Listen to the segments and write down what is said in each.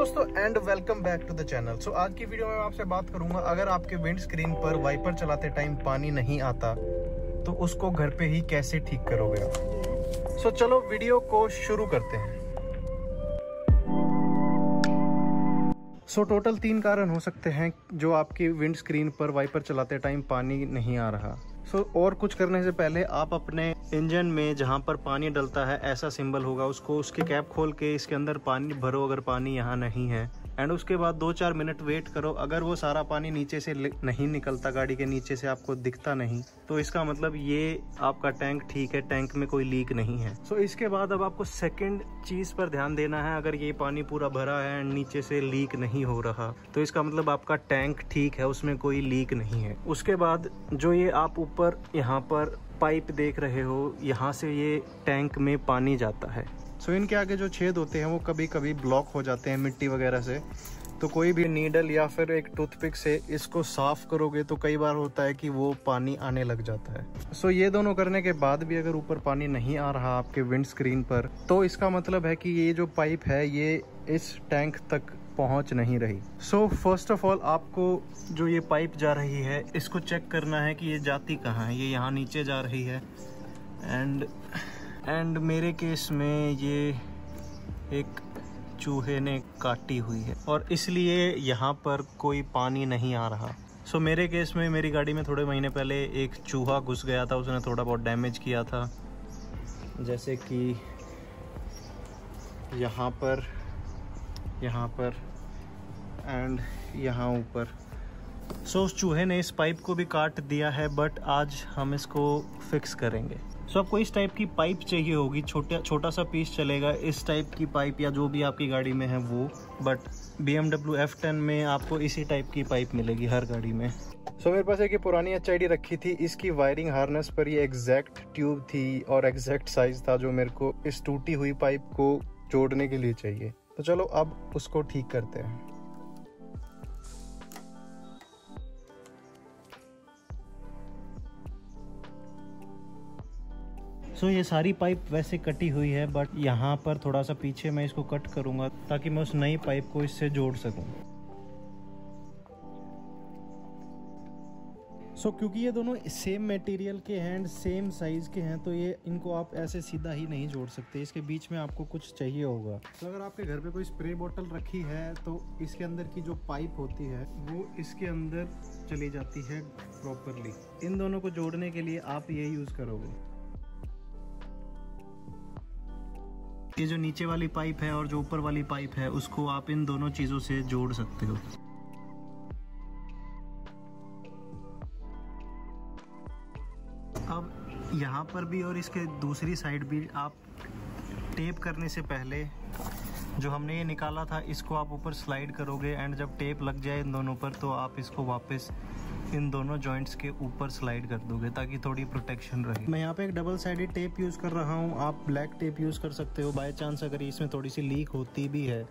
दोस्तों and welcome back to the channel. So आज की वीडियो में मैं आपसे बात करूंगा, अगर आपके विंड स्क्रीन पर वाइपर चलाते टाइम पानी नहीं आता तो उसको घर पे ही कैसे ठीक करोगे आप। सो चलो वीडियो को शुरू करते हैं। सो टोटल 3 कारण हो सकते हैं जो आपकी विंड स्क्रीन पर वाइपर चलाते टाइम पानी नहीं आ रहा। और कुछ करने से पहले आप अपने इंजन में जहां पर पानी डलता है ऐसा सिंबल होगा, उसको उसकी कैप खोल के इसके अंदर पानी भरो अगर पानी यहाँ नहीं है, एंड उसके बाद 2-4 मिनट वेट करो। अगर वो सारा पानी नीचे से नहीं निकलता, गाड़ी के नीचे से आपको दिखता नहीं, तो इसका मतलब ये आपका टैंक ठीक है, टैंक में कोई लीक नहीं है। सो इसके बाद अब आपको सेकंड चीज पर ध्यान देना है। अगर ये पानी पूरा भरा है एंड नीचे से लीक नहीं हो रहा तो इसका मतलब आपका टैंक ठीक है, उसमें कोई लीक नहीं है। उसके बाद जो ये आप ऊपर यहाँ पर पाइप देख रहे हो, यहाँ से ये टैंक में पानी जाता है। सो इनके आगे जो छेद होते हैं वो कभी कभी ब्लॉक हो जाते हैं मिट्टी वगैरह से, तो कोई भी नीडल या फिर एक टूथपिक से इसको साफ करोगे तो कई बार होता है कि वो पानी आने लग जाता है। सो ये दोनों करने के बाद भी अगर ऊपर पानी नहीं आ रहा आपके विंड स्क्रीन पर, तो इसका मतलब है कि ये जो पाइप है ये इस टैंक तक पहुंच नहीं रही। सो फर्स्ट ऑफ ऑल आपको जो ये पाइप जा रही है इसको चेक करना है कि ये जाती कहाँ है। ये यहाँ नीचे जा रही है एंड मेरे केस में ये एक चूहे ने काटी हुई है और इसलिए यहाँ पर कोई पानी नहीं आ रहा। सो मेरे केस में मेरी गाड़ी में थोड़े महीने पहले एक चूहा घुस गया था, उसने थोड़ा बहुत डैमेज किया था, जैसे कि यहाँ पर एंड यहाँ ऊपर। सो उस चूहे ने इस पाइप को भी काट दिया है, बट आज हम इसको फिक्स करेंगे। सो आपको इस टाइप की पाइप चाहिए होगी, छोटा सा पीस चलेगा इस टाइप की पाइप या जो भी आपकी गाड़ी में है वो, बट BMW F10 में आपको इसी टाइप की पाइप मिलेगी हर गाड़ी में। सो मेरे पास एक पुरानी HID रखी थी, इसकी वायरिंग हार्नेस पर ये एग्जैक्ट ट्यूब थी और एग्जैक्ट साइज था जो मेरे को इस टूटी हुई पाइप को जोड़ने के लिए चाहिए। तो चलो अब उसको ठीक करते हैं। सो ये सारी पाइप वैसे कटी हुई है, बट यहाँ पर थोड़ा सा पीछे मैं इसको कट करूँगा ताकि मैं उस नई पाइप को इससे जोड़ सकूँ। सो क्योंकि ये दोनों सेम मटेरियल के हैं, सेम साइज़ के हैं, तो ये इनको आप ऐसे सीधा ही नहीं जोड़ सकते, इसके बीच में आपको कुछ चाहिए होगा। तो अगर आपके घर पे कोई स्प्रे बोतल रखी है तो इसके अंदर की जो पाइप होती है वो इसके अंदर चली जाती है प्रॉपरली। इन दोनों को जोड़ने के लिए आप ये यूज़ करोगे। ये जो नीचे वाली पाइप है और जो ऊपर वाली पाइप है उसको आप इन दोनों चीज़ों से जोड़ सकते हो। अब यहाँ पर भी और इसके दूसरी साइड भी आप टेप करने से पहले जो हमने ये निकाला था इसको आप ऊपर स्लाइड करोगे, एंड जब टेप लग जाए इन दोनों पर तो आप इसको वापस इन दोनों जॉइंट्स के ऊपर स्लाइड कर दोगे ताकि थोड़ी प्रोटेक्शन रहे। मैं यहाँ पे एक डबल साइडेड टेप यूज़ कर रहा हूँ, आप ब्लैक टेप यूज़ कर सकते हो। बाय चांस अगर इसमें थोड़ी सी लीक होती भी है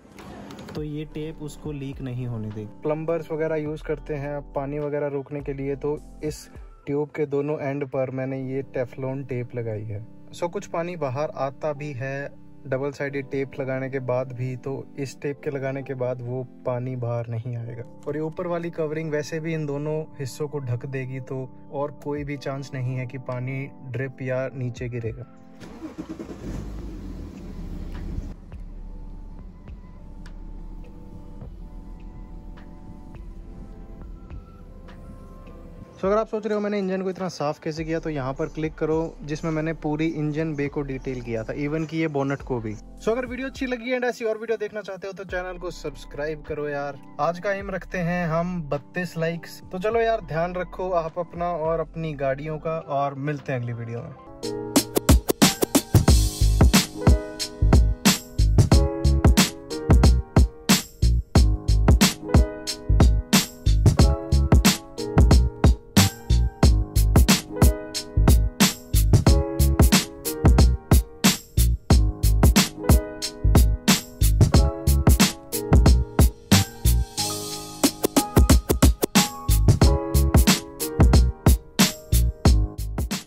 तो ये टेप उसको लीक नहीं होने देगी। प्लम्बर्स वगैरह यूज़ करते हैं पानी वगैरह रोकने के लिए, तो इस ट्यूब के दोनों एंड पर मैंने ये टेफ्लॉन टेप लगाई है। सो कुछ पानी बाहर आता भी है डबल साइडेड टेप लगाने के बाद भी, तो इस टेप के लगाने के बाद वो पानी बाहर नहीं आएगा। और ये ऊपर वाली कवरिंग वैसे भी इन दोनों हिस्सों को ढक देगी, तो और कोई भी चांस नहीं है कि पानी ड्रिप या नीचे गिरेगा। सो अगर आप सोच रहे हो मैंने इंजन को इतना साफ़ कैसे किया, तो यहाँ पर क्लिक करो जिसमें मैंने पूरी इंजन बे को डिटेल किया था, इवन कि ये बोनट को भी। सो अगर वीडियो अच्छी लगी एंड ऐसी और वीडियो देखना चाहते हो तो चैनल को सब्सक्राइब करो यार। आज का एम रखते हैं हम 32 लाइक्स। तो चलो यार ध्यान रखो आप अपना और अपनी गाड़ियों का, और मिलते हैं अगली वीडियो में।